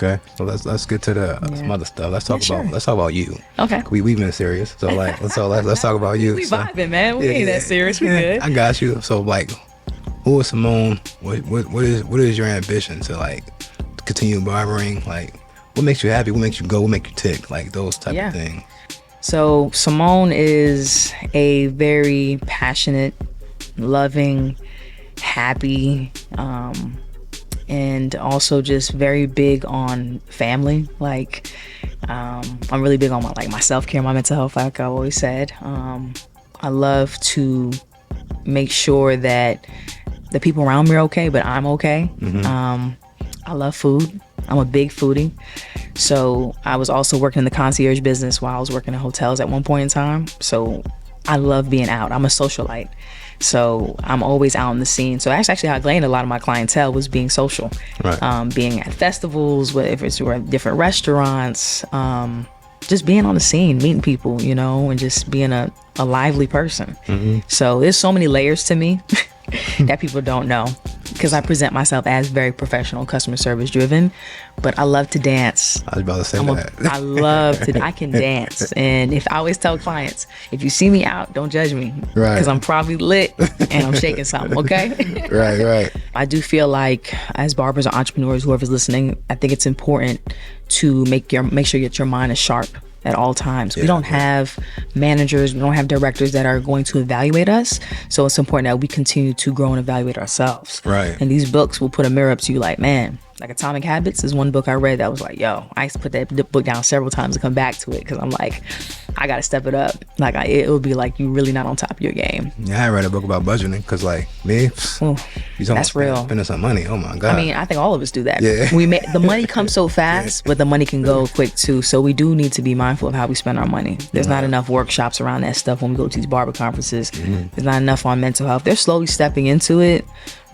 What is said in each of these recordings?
Okay, so let's get to the some other stuff. Let's talk about you. Okay. We've been serious, so like let's talk about you. We vibing, man. We ain't that serious. We good. I got you. So like, who is Simone? What is your ambition to like continue barbering? Like, what makes you happy? What makes you go? What makes you tick? Like those type of things. So Simone is a very passionate, loving, happy, and also just very big on family. Like, I'm really big on my self-care, my mental health, like I always said. I love to make sure that the people around me are okay, but I'm okay. I love food. I'm a big foodie. So I was also working in the concierge business while I was working in hotels at one point in time. So I love being out. I'm a socialite. So I'm always out on the scene. So that's actually how I gained a lot of my clientele, was being social. Right. Being at festivals, whether it's different restaurants, just being on the scene, meeting people, and just being a lively person. So there's so many layers to me that people don't know, because I present myself as very professional, customer service driven, but I love to dance. I was about to say that. I can dance. And I always tell clients, if you see me out, don't judge me. Right. Because I'm probably lit and I'm shaking something, okay? Right. I do feel like as barbers or entrepreneurs, whoever's listening, I think it's important to make sure that your mind is sharp at all times. We don't have managers, we don't have directors that are going to evaluate us. So it's important that we continue to grow and evaluate ourselves. Right. And these books will put a mirror up to you like, man, like Atomic Habits is one book I read that was like, yo, I used to put that book down several times to come back to it, because I'm like, I got to step it up. Like it would be like you really not on top of your game. Yeah, I read a book about budgeting, because like me, that's real. Spending some money. Oh my God. I mean, I think all of us do that. Yeah. The money comes so fast, but the money can go quick too. So we do need to be mindful of how we spend our money. There's not enough workshops around that stuff when we go to these barber conferences. There's not enough on mental health. They're slowly stepping into it,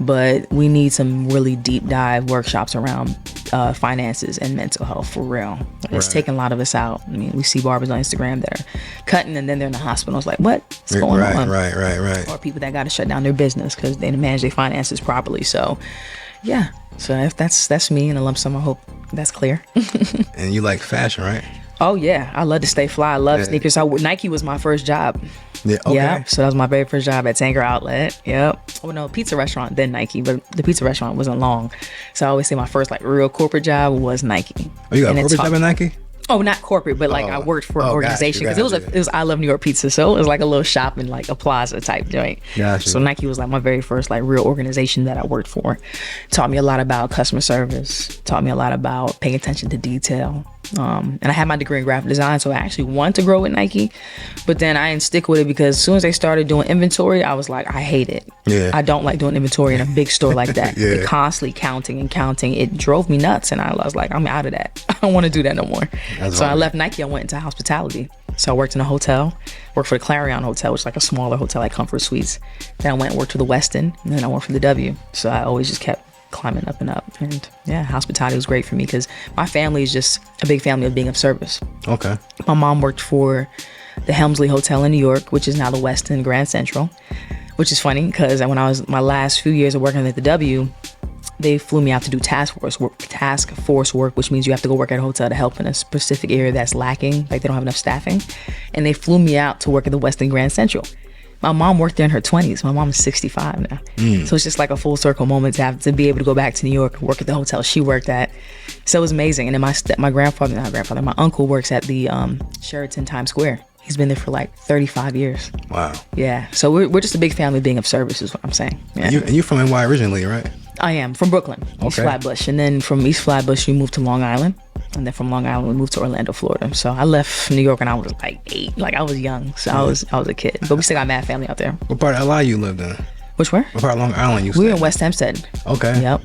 but we need some really deep dive workshops around finances and mental health for real. It's taking a lot of us out. I mean, we see barbers on Instagram that are cutting and then they're in the hospital. It's like, what's going on? Right. Or people that got to shut down their business because they didn't manage their finances properly. So, yeah. So if that's me in a lump sum. I hope that's clear. And you like fashion, right? Oh yeah, I love to stay fly. I love sneakers. So Nike was my first job. Yeah. Okay. Yeah. So that was my very first job at Tanger Outlet. Yep. Oh no, pizza restaurant, then Nike, but the pizza restaurant wasn't long. So I always say my first real corporate job was Nike. Oh, you got a corporate job at Nike? Oh, not corporate, but I worked for an organization, because it was I Love New York Pizza, so it was like a little shop in like a plaza type joint. Gotcha. So Nike was like my very first real organization that I worked for. Taught me a lot about customer service. Taught me a lot about paying attention to detail. And I had my degree in graphic design, so I actually wanted to grow with Nike, but then I didn't stick with it, because as soon as they started doing inventory, I was like, I hate it. Yeah. I don't like doing inventory in a big store like that. Yeah. Constantly counting. It drove me nuts, and I was like, I'm out of that. I don't want to do that no more. So I left Nike. I went into hospitality. So I worked in a hotel, worked for the Clarion Hotel, which is like a smaller hotel like Comfort Suites. Then I went and worked for the Westin, and then I worked for the W. So I always just kept climbing up and up. And yeah, hospitality was great for me, because my family is just a big family of being of service. Okay. My mom worked for the Helmsley Hotel in New York, which is now the Westin Grand Central, which is funny because when I was my last few years of working at the W, they flew me out to do task force work, which means you have to go work at a hotel to help in a specific area that's lacking, like they don't have enough staffing. And they flew me out to work at the Westin Grand Central. My mom worked there in her 20s. My mom is 65 now. So it's just like a full circle moment to be able to go back to New York and work at the hotel she worked at. So it was amazing. And then my uncle works at the Sheraton Times Square. He's been there for like 35 years. Wow. Yeah. So we're just a big family being of service is what I'm saying. Yeah. And you're from NY originally, right? I am from Brooklyn, East Flatbush. And then from East Flatbush, we moved to Long Island. And then from Long Island, we moved to Orlando, Florida. So I left New York when I was like 8. Like I was young. So I was a kid. But we still got mad family out there. What part of LA you lived in? Which where? What part of Long Island you stayed? We were in West Hempstead. Okay. Yep.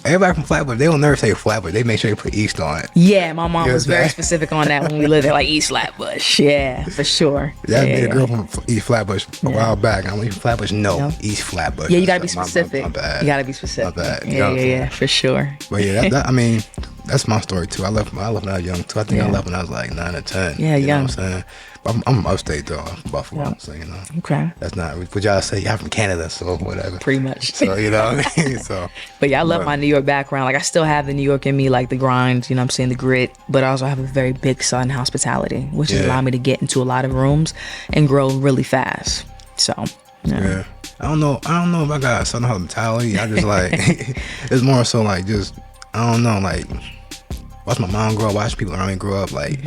Everybody from Flatbush, they don't never say Flatbush. They make sure they put East on it. Yeah, my mom was very specific on that when we lived there, like East Flatbush. Yeah, for sure. Yeah, I made a girl from East Flatbush a while back. I'm East Flatbush. No, East Flatbush. Yeah, you gotta be specific. My bad. You gotta be specific. My bad. Yeah, for sure. But yeah, I mean, that's my story too. I left when I was young too. I think I left when I was like 9 or 10. Yeah, you young. know what I'm saying? But I'm from upstate though, I'm from Buffalo. Yeah. So Okay. that's not what y'all say. Y'all from Canada, so whatever. Pretty much. So you know what I mean. So. But yeah, I love my New York background. Like I still have the New York in me, like the grind. You know, what I'm saying, the grit. But I also have a very big Southern hospitality, which has allowed me to get into a lot of rooms and grow really fast. So. Yeah. I don't know if I got Southern hospitality. I just like it's more so like just I don't know, like watch my mom grow up, watch people around me grow up, like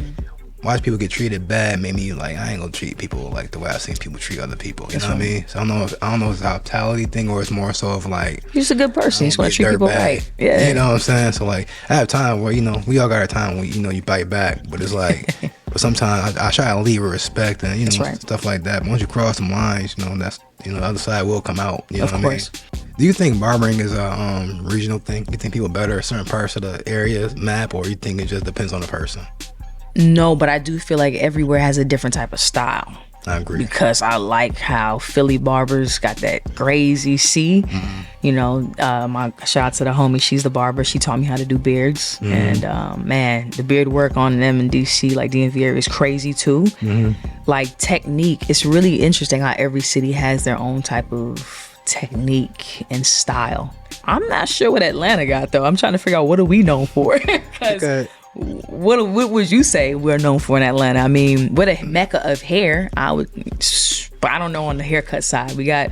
watch people get treated bad made me like I ain't gonna treat people like the way I've seen people treat other people. You know what I mean? So I don't know if it's a hospitality thing or it's more so of like you're just a good person. You just want to treat people right. Yeah. You know what I'm saying? So like I have time where, we all got our time when you bite back, but it's like but sometimes I try to lead with respect and stuff like that. But once you cross some lines, that's the other side will come out. You know what I mean? Do you think barbering is a regional thing? You think people better at certain parts of the area map, or you think it just depends on the person? No, but I do feel like everywhere has a different type of style. I agree. Because I like how Philly barbers got that crazy C. Mm-hmm. My shout out to the homie. She's the barber. She taught me how to do beards. Mm-hmm. And man, the beard work on them in DC, like DMV area, is crazy too. Mm-hmm. Like technique, it's really interesting how every city has their own type of technique and style. I'm not sure what Atlanta got though. I'm trying to figure out what are we known for. Okay. What would you say we're known for in Atlanta? I mean, we're a mecca of hair. But I don't know on the haircut side. We got.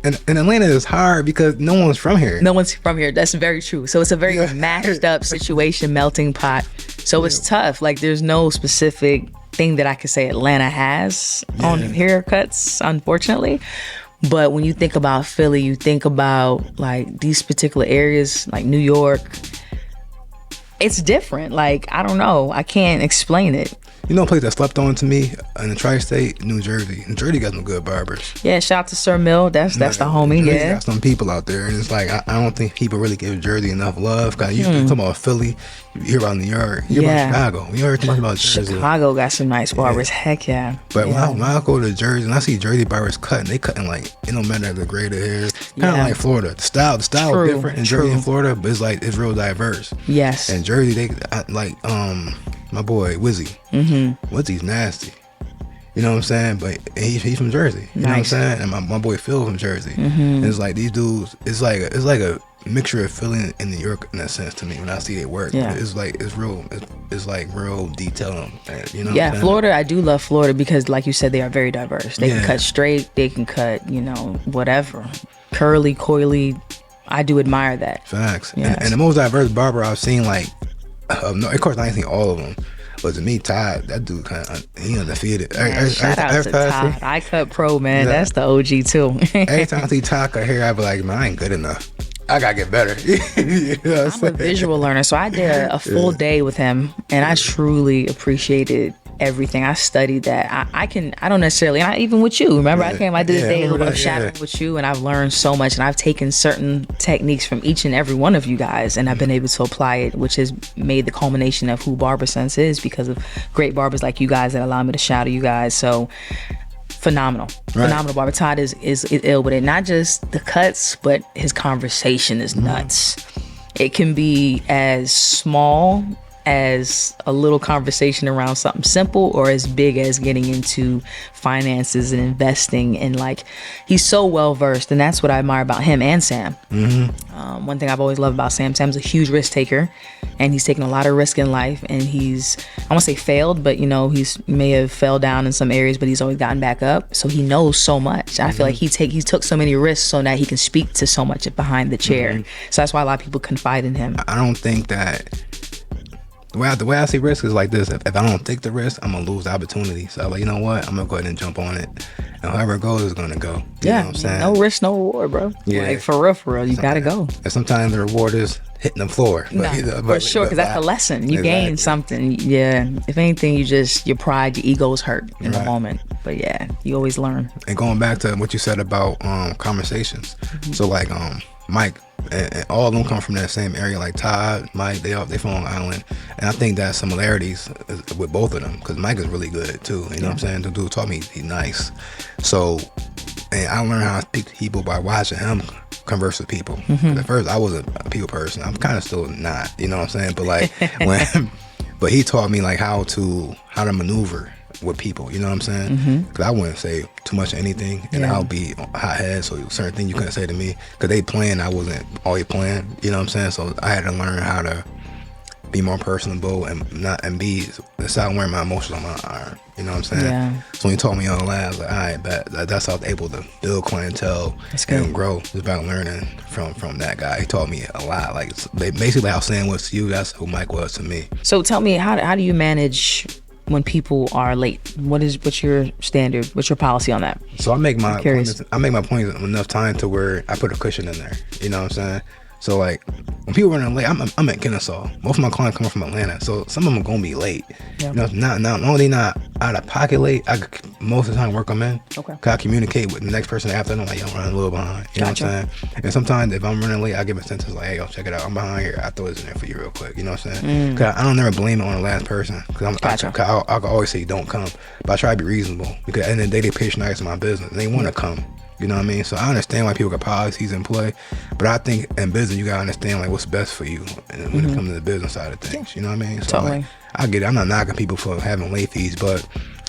And Atlanta is hard because no one's from here. No one's from here. That's very true. So it's a very mashed up situation, melting pot. So it's tough. Like there's no specific thing that I could say Atlanta has on haircuts, unfortunately. But when you think about Philly, you think about like these particular areas, like New York. It's different. Like, I don't know. I can't explain it. You know a place that slept on to me in the tri-state? New Jersey. New Jersey got some good barbers. Yeah, shout out to Sir Mill. That's the homie. Jersey Yeah, got some people out there, and it's like I don't think people really give Jersey enough love. Cause you talk about Philly, you hear about New York, you hear about Chicago. You heard too much about Jersey. Chicago got some nice barbers. Heck yeah. But when I go to Jersey and I see Jersey barbers cutting, they cutting like it don't matter the grade of hair. Kind of like Florida. The style is different in Jersey and Florida, but it's real diverse. Yes. And Jersey, my boy Wizzy. Mm-hmm. Wizzy's nasty. You know what I'm saying? But he's from Jersey. You know what I'm saying? And my boy Phil from Jersey. Mm-hmm. And it's like these dudes. It's like a mixture of Philly and New York in that sense to me when I see it work. Yeah. It's real. It's like real detail. You know. Yeah, Florida. I do love Florida because, like you said, they are very diverse. They can cut straight. They can cut, whatever, curly, coily. I do admire that. Facts. Yes. And the most diverse barber I've seen, of course I ain't seen all of them, but to me, Todd, that dude he undefeated. Shout out to Todd. I Cut Pro, man. Yeah. That's the OG too. Every time I see Todd cut hair, I be like, man, I ain't good enough. I gotta get better. I'm a visual learner, so I did a full day with him, and I truly appreciated everything. I studied that. I don't necessarily, and even with you, remember I did a day of shadowing with you, and I've learned so much, and I've taken certain techniques from each and every one of you guys, and I've been able to apply it, which has made the culmination of who Barber Sense is because of great barbers like you guys that allow me to shadow you guys. So phenomenal barber. Todd is ill with it. Not just the cuts, but his conversation is nuts. It can be as small as a little conversation around something simple or as big as getting into finances and investing, and he's so well versed, and that's what I admire about him and Sam. Mm-hmm. One thing I've always loved about Sam's a huge risk taker, and he's taken a lot of risk in life, and I won't say failed, but he's may have fell down in some areas, but he's always gotten back up, so he knows so much. I feel like he took so many risks so that he can speak to so much behind the chair. So that's why a lot of people confide in him. I don't think that the way I see risk is like this. If I don't take the risk, I'm gonna lose the opportunity. So I'm like, you know what? I'm gonna go ahead and jump on it. And however it goes is gonna go. You know what I'm saying? No risk, no reward, bro. Yeah. For real, you gotta go. And sometimes the reward is hitting the floor. For sure, because that's a lesson. You gain something. Yeah. If anything, your pride, your ego is hurt in the moment. But yeah, you always learn. And going back to what you said about conversations. Mm-hmm. So Mike, and all of them come from that same area. Like Todd, Mike, they from Long Island, and I think that similarities with both of them because Mike is really good too. You know what I'm saying? The dude taught me he's nice. So, and I learned how to speak to people by watching him converse with people. At first, I wasn't a people person. I'm kind of still not. You know what I'm saying? But like but he taught me like how to maneuver with people. You know what I'm saying? Because I wouldn't say too much of anything, and I'll be hothead. So certain things you couldn't say to me because they playing, I wasn't always playing. You know what I'm saying? So I had to learn how to be more personable and stop wearing my emotions on my arm. You know what I'm saying? Yeah. So when he taught me on the lab, like, all right, that's how I was able to build clientele and grow. Just about learning from that guy. He taught me a lot. Like basically how Sam was to you, that's who Mike was to me. So tell me, how do you manage when people are late? What's your standard? What's your policy on that? So I make my appointments enough time to where I put a cushion in there. You know what I'm saying? So like when people running late, I'm at Kennesaw. Most of my clients come from Atlanta, so some of them are gonna be late. Yep. You know, not only not out of pocket late, I most of the time work them in. Okay. Cause I communicate with the next person after. I'm like, yo, I'm running a little behind. You know what I'm saying? And sometimes if I'm running late, I give a sentence like, hey, yo, check it out, I'm behind here. I throw this in there for you real quick. You know what I'm saying? Cause I don't never blame it on the last person. Cause I can always say don't come, but I try to be reasonable because at the end of the day, they patronize my business and they want to come. You know what I mean? So I understand why people got policies in play, but I think in business you gotta understand like what's best for you when it comes to the business side of things. You know what I mean? So totally. Like, I get it. I'm not knocking people for having late fees, but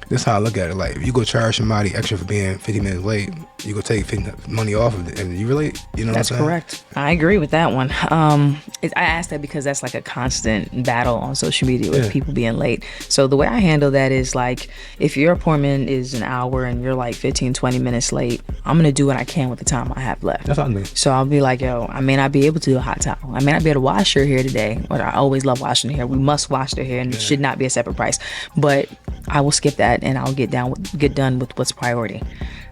this is how I look at it. Like if you go charge somebody extra for being 50 minutes late, you go take money off of it, and you really, you know. That's what I'm correct. I agree with that one. I asked that because that's like a constant battle on social media with people being late. So the way I handle that is like, if your appointment is an hour and you're like 15, 20 minutes late, I'm gonna do what I can with the time I have left. That's what I mean. So I'll be like, yo, I may not be able to do a hot towel. I may not be able to wash your hair today. But I always love washing the hair. We must wash their hair, and it should not be a separate price. But I will skip that, and I'll get done with what's priority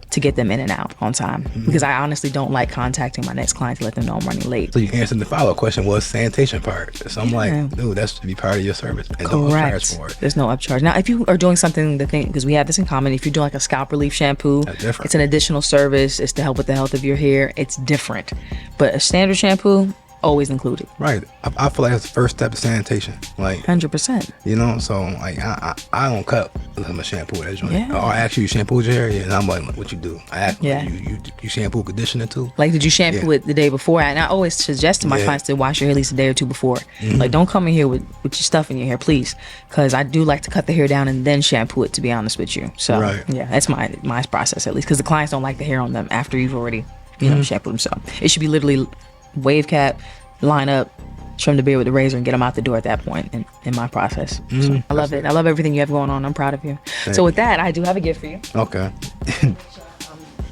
to get them in and out on time. Because I honestly don't like contacting my next client to let them know I'm running late. So you answered the follow-up question was sanitation part. So I'm like, dude, that's to be part of your service. And don't upcharge for it. There's no upcharge. Now, if you are doing something, because we have this in common, if you're doing like a scalp relief shampoo, it's an additional service. It's to help with the health of your hair. It's different. But a standard shampoo, always included. Right. I feel like that's the first step of sanitation. Like 100%. You know, so like I don't cut my shampoo that joint. Or I ask you shampoo your hair, and I'm like, what you do? I ask you shampoo conditioner too? Like, did you shampoo it the day before? And I always suggest to my clients to wash your hair at least a day or two before. Like, don't come in here with your stuff in your hair, please, because I do like to cut the hair down and then shampoo it, to be honest with you. So that's my process, at least, because the clients don't like the hair on them after you've already shampooed them. So it should be literally wave cap, line up, trim the beard with the razor, and get them out the door at that point in my process. So I love it. I love everything you have going on. I'm proud of you. So with that, I do have a gift for you. Okay.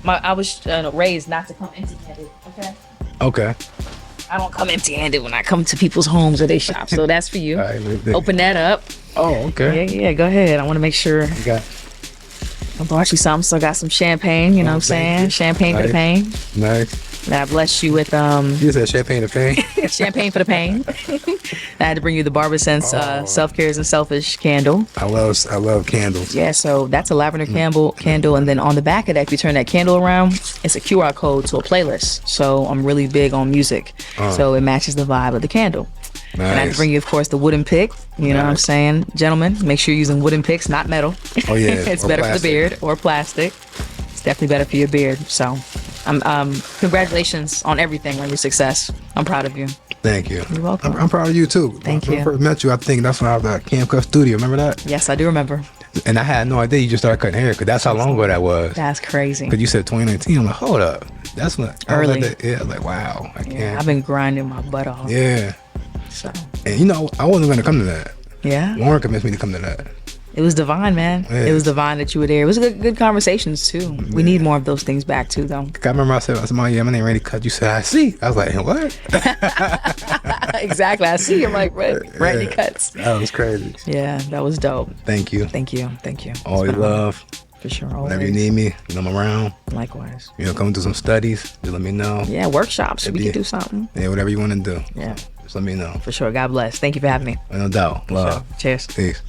I was raised not to come empty-handed. Okay. I don't come empty-handed when I come to people's homes or they shop. So that's for you. Open that up. Oh, okay. Yeah, go ahead. I want to make sure. I brought you something. So I got some champagne, you know what I'm saying? Champagne for the pain. Nice. And I blessed you with You said champagne for the pain? Champagne for the pain. I had to bring you the Barber Sense Self-Care Isn't Selfish candle. I love candles. Yeah, so that's a lavender candle, and then on the back of that, if you turn that candle around, it's a QR code to a playlist. So I'm really big on music, so it matches the vibe of the candle. Nice. And I had to bring you, of course, the wooden pick. You know what I'm saying? Gentlemen, make sure you're using wooden picks, not metal. Oh, yeah. It's better for the beard, or plastic. It's definitely better for your beard. So congratulations on everything, on your success. I'm proud of you. Thank you. You're welcome. I'm proud of you, too. Thank you. When I first met you, I think that's when I was at Camp Cut Studio. Remember that? Yes, I do remember. And I had no idea you just started cutting hair, because that's how long ago that was. That's crazy. Because you said 2019. I'm like, hold up. That's when early. I was like, wow. I can't. I've been grinding my butt off. Yeah. So. And I wasn't going to come to that. Yeah. Lauren convinced me to come to that. It was divine, man. Yeah. It was divine that you were there. It was good conversations too. We need more of those things back too, though. I remember I said, my name ready to cut. You said, I see. I was like, what? Exactly. I see. I'm like, Randy cuts. That was crazy. Yeah, that was dope. Thank you. Always love. For sure. Always. Whenever you need me, I'm around. Likewise. Come do some studies. Just let me know. Yeah, workshops. We can do something. Yeah, whatever you want to do. Yeah. Just let me know. For sure. God bless. Thank you for having me. No doubt. Love. Sure. Cheers. Peace.